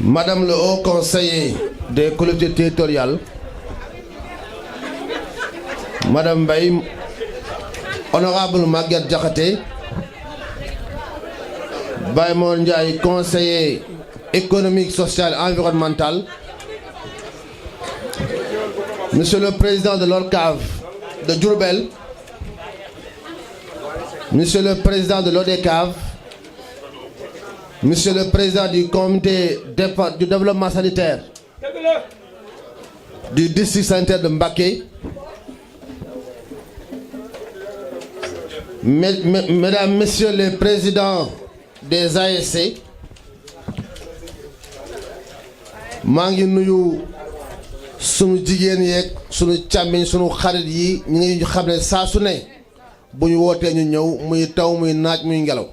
Madame le Haut Conseiller des collectivités territoriales, Madame Baye, Honorable Maguette Diakhaté, Baye Mor Ndiaye, conseiller économique, social et environnemental, Monsieur le Président de l'ORCAV de Diourbel, Monsieur le Président de l'ODCAV, Monsieur le Président du Comité du développement sanitaire du district sanitaire de Mbacké, Mesdames, Messieurs les Présidents des ASC, maa ngi nuyu sunu jigéen yeeg sunu càmmiñ sunu xarit yi ñu ngi xam ne saa su ne bu ñu wootee ñu ñëw muy taw muy naaj muy ngelaw.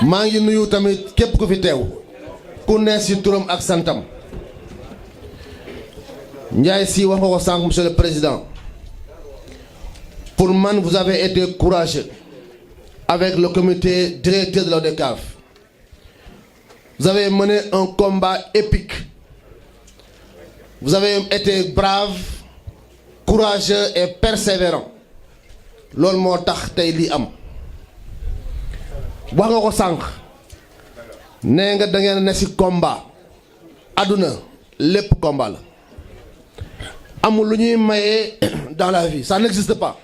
maa ngi nuyu tamit képp ku fi teew ku ne ci turam ak santam. Ndiaye Sy wax nga ko sànq, Monsieur le Président. Pour man, vous avez été courageux avec le comité directeur de l'ODCAV. Vous avez mené un combat épique. Vous avez été brave, courageux et persévérant. loolu moo tax tey lii am. wax nga ko sànq nee nga da ngeen ne ci combat. àdduna lépp combat la. amul lu ñuy maye dans la vie, ça n'existe pas.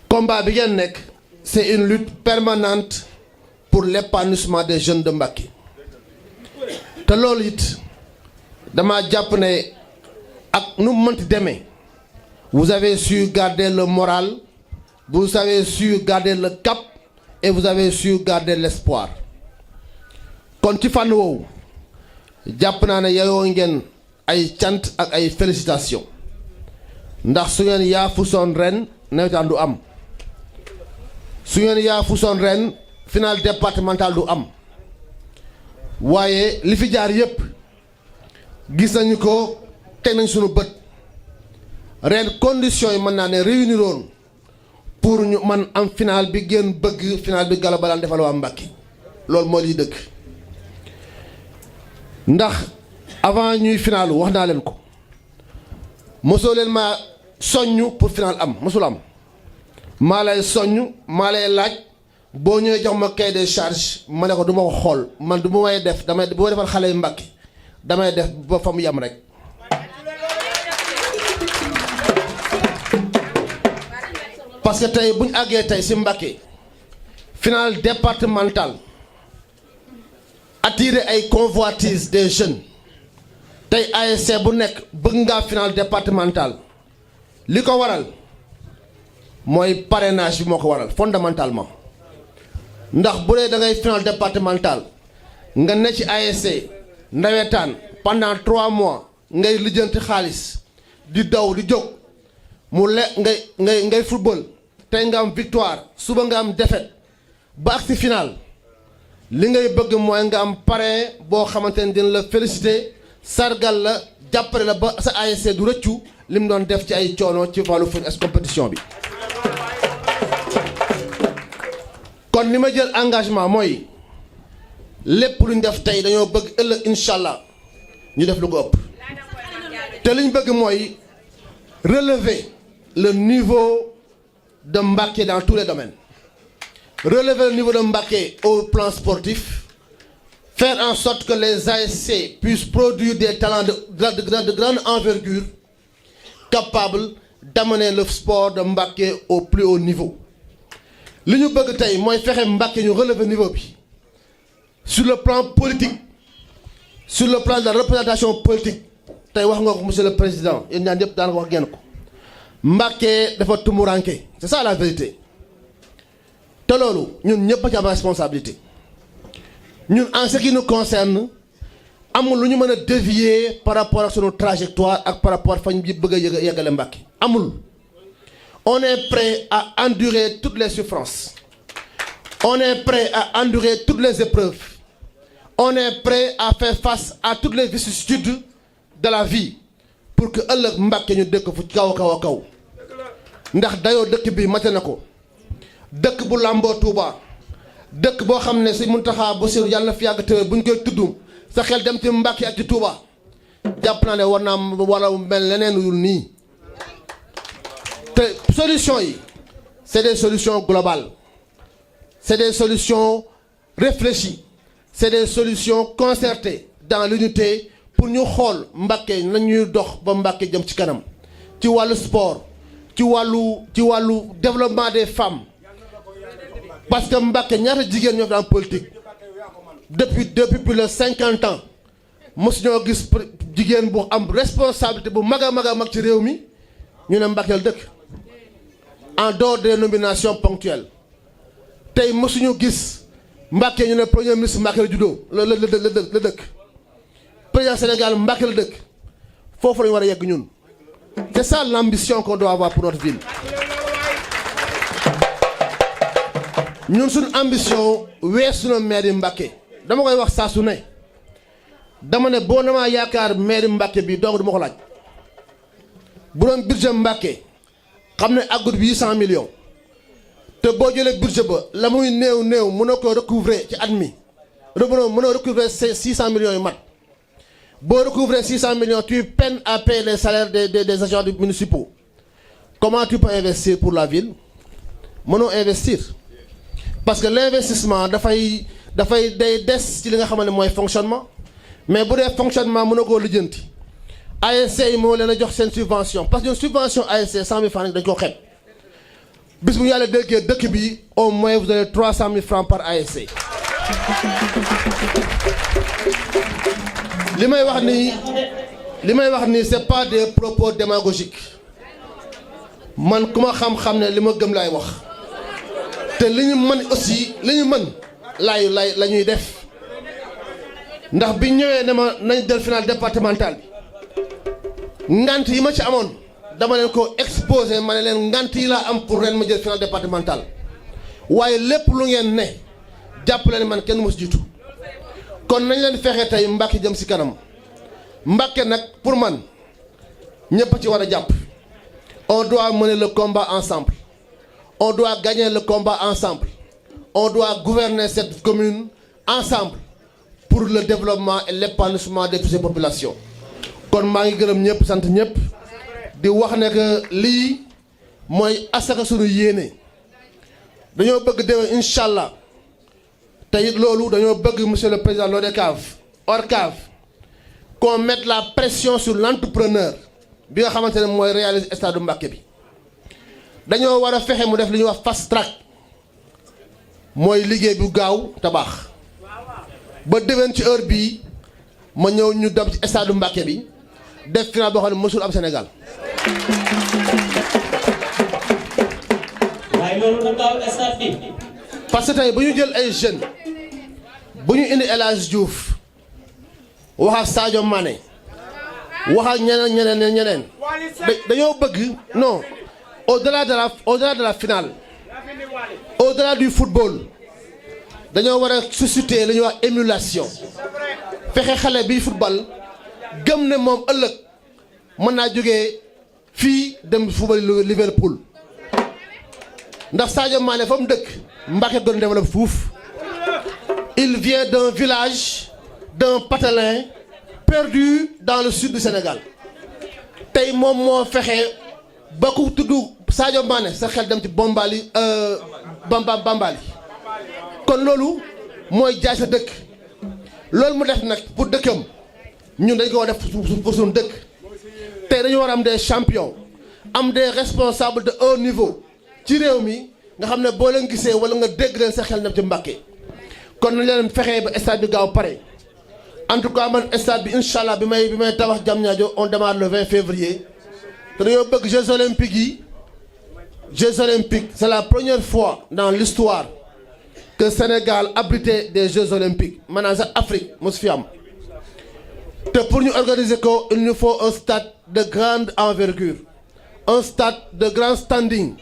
combat bi ngeen nekk c'est une lutte permanente pour l'épanouissement des jeunes de Mbacké. te loolu it dama jàpp ne ak nu mu mënti demee vous avez su garder le moral, vous avez su garder le cap et vous avez su garder l'espoir. kon ci fànn woowu jàpp naa ne yeyoo ngeen ay cant ak ay félicitations ndax su ngeen yaafusoon ren nawetaan du am. su ngeen yaafusoon ren final départemental du am. waaye li fi jaar yépp gis nañu ko teg nañ sunu bët. ren conditions yi mën naa ne réuniroon pour ñu man am final bi ngeen bëgg, final bi Gallo Baldé defal waa Mbacké. loolu moo liy dëgg. ndax avant ñuy final wax naa leen ko mosoo leen ma soññ pour final am mosul am. maa lay soññ maa lay laaj boo ñëwee jox ma cahier des charges ma ne ko du ma ko xool man du ma may def damay bu ma defal xale yu Mbacké damay def ba fa mu yem rek. parce que tey bu ñu àggee tey ci Mbacké final départemental attirer ay convoitises des jeunes tey ASC bu nekk bëgg ngaa final départemental li ko waral mooy parrainage bi moo ko waral fondamentalement. ndax bu dee da ngay final départemental nga ne ci ASC ndawetaan pendant 3 mois ngay lijjanti xaalis di daw di jóg mu ngay football tey nga am victoire suba nga am défaite ba ak ci final li ngay bëgg mooy nga am parrain boo xamante ne dina la féliciter sargal la jàppale la ba sa ASC du rëccu li mu doon def ci ay coono ci wàllu compétition bi. kon li ma jël engagement mooy lépp lu ñu def tey dañoo bëgg ëllëg incha allah ñu def lu ko ëpp. te li ñu bëgg mooy relever le niveau de Mbacké dans tous les domaines. Relever le niveau de Mbacké au plan sportif, faire en sorte que les ASC puissent produire des talents de grande envergure, capables d'amener le sport de Mbacké au plus haut niveau. li ñu bëgg tey mooy fexe Mbacké ñu relever niveau bi sur le plan politique, sur le plan de la représentation politique. tey wax nga ko monsieur le président yéen ñaan yëpp daanaka wax ngeen ko Mbacké dafa tumuranke, c'est ça la vérité. te loolu ñun ñëpp a ci am responsabilité. ñun en ce qui nous concerne amul lu ñu mën a dévier par rapport ak sunu trajectoire ak par rapport fañ bi bëgg a yeggale Mbacké amul. On est prêt à endurer toutes les souffrances. On est prêt à endurer toutes les épreuves. On est prêt à faire face à toutes les vicissitudes de la vie pour que ëllëg Mbacké ñu dëkk fu kaw a kaw a kaw. ndax dayoo dëkk bi mate na ko. dëkk bu làmboo Touba dëkk boo xam ne si Mountakha Bassirou yàlla na fi yàgg te buñ koy tudd sa xel dem ci Mbacké ak ci Touba jàpp naa ne war naa wala mel leneen yul nii te solution yi c'est des solutions globales c'est des solutions réfléchies c'est des solutions concertées dans l'unité pour ñu xool Mbacké nañuy dox ba Mbacké jëm ci kanam ci wàllu sport ci wàllu développement des femmes parce que Mbacké ñaata jigéen ñoo fi am politique depuis plus de 50 ans mosu ñoo gis jigéen bu am responsabilité bu mag a mag ci réew mi ñu ne Mbacké la dëkk en dehors des nominations ponctuelles tey mosuñu gis Mbacké ñu ne premier ministre Mbacké la juddoo la dëkk président Sénégal Mbacké la dëkk foofu lañu war a yegg ñun c'est ça l'ambition qu'on doit avoir pour notre ville ñun suñu ambition weesu na maire Mbacké dama koy wax saa su ne dama ne boo damaa yaakaar maire Mbacké bi donc du ma ko laaj bu doon budget Mbacké xam ne àggut 800 millions te boo jëlee budget ba la muy néew mën a ko recouvrer ci at mi mën a recouvrer 600 millions yu mat boo recouvrer 600 millions tu peines à payer les salaires des agents municipaux comment tu peux investir pour la ville mënoo investir parce que l'investissement dafay day des ci li nga xamante ne mooy fonctionnement mais bu dee fonctionnement mën na koo lijjanti ASC yi moo leen a jox seen subvention parce que ñun subvention ASC 100 000 francs dañ ko xeeb bis bu yàlla déggee dëkk bi au moins vous avez 300 000 francs par ASC. li may wax nii c'est pas des propos démagogiques man ku ma xam-xam ne li ma gëm laay wax te li ñu mën aussi li ñu mën la ñuy def ndax bi ñëwee ne ma nañ jël final départemental bi ngant yi ma ci amoon dama leen ko exposé ma ne leen ngant yi laa am pour ren ma jël final départemental waaye lépp lu ngeen ne jàpp leen man kenn mos jiitu kon nañ leen fexe tey Mbacké jëm ci kanam Mbacké nag pour man ñëpp ci war a jàpp on doit mener le combat ensemble on doit gagner le combat ensemble on doit gouverner cette commune ensemble pour le développement et l'épanouissement de toutes ces populations kon maa ngi gërëm ñëpp sant ñëpp di wax ne que lii mooy asaka sunu yéene dañoo bëgg déwén incha allah te it loolu dañoo bëgg monsieur le président ORCAV qu'on mette la pression sur l'entrepreneur bi nga xamante ne mooy réaliser stade Mbacké bi dañoo war a fexe mu def li ñuy wax fast track mooy liggéey bu gaaw te baax ba déwén ci heure bii ma ñëw ñu dem ci stade Mbacké bi def final boo xam ne mësul am Sénégal. waaye loolu na gaaw stade bi. parce que tey bu ñu jël ay jeunes bu ñu indi El Hadj Diouf wax ak Sadio Mané wax ak ñeneen dañoo bëgg non au-delà de la finale au-delà du football dañoo war a susciter li ñuy wax émulation fexe xale bi football gëm ne moom ëllëg mën naa jógee fii dem football Liverpool ndax Sadio Mané fa mu dëkk Mbacké gën développé fuuf il vient d'un village d'un patelin perdu dans le sud du Sénégal tey moom moo fexe ba ku tudd Sadio Mané sa xel dem ci Bambali kon loolu mooy jaay sa dëkk loolu mu def nag pour dëkkam ñun dañ ko war def pour suñu dëkk tey dañu war a am des champions am des responsables de haut niveau ci réew mi nga xam ne boo leen gisee wala nga dégg leen sa xel dem ci Mbacké kon nañ leen fexee ba stade bi gaaw pare en tout cas man stade bi incha allah bi may tabax Diamniadio on démarre le 20 février te dañoo bëgg Jeux olympiques c'est la première fois dans l'histoire que Sénégal abritait des Jeux olympiques maanaam sax Afrique mos fi am te pour ñu organiser ko il nous faut un stade de grande envergure un stade de grand standing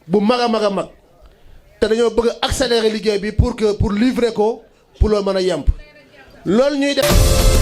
bu mag a mag te dañoo bëgg accélérer liggéey bi pour livrer ko pour loolu mën a yemb loolu ñuy def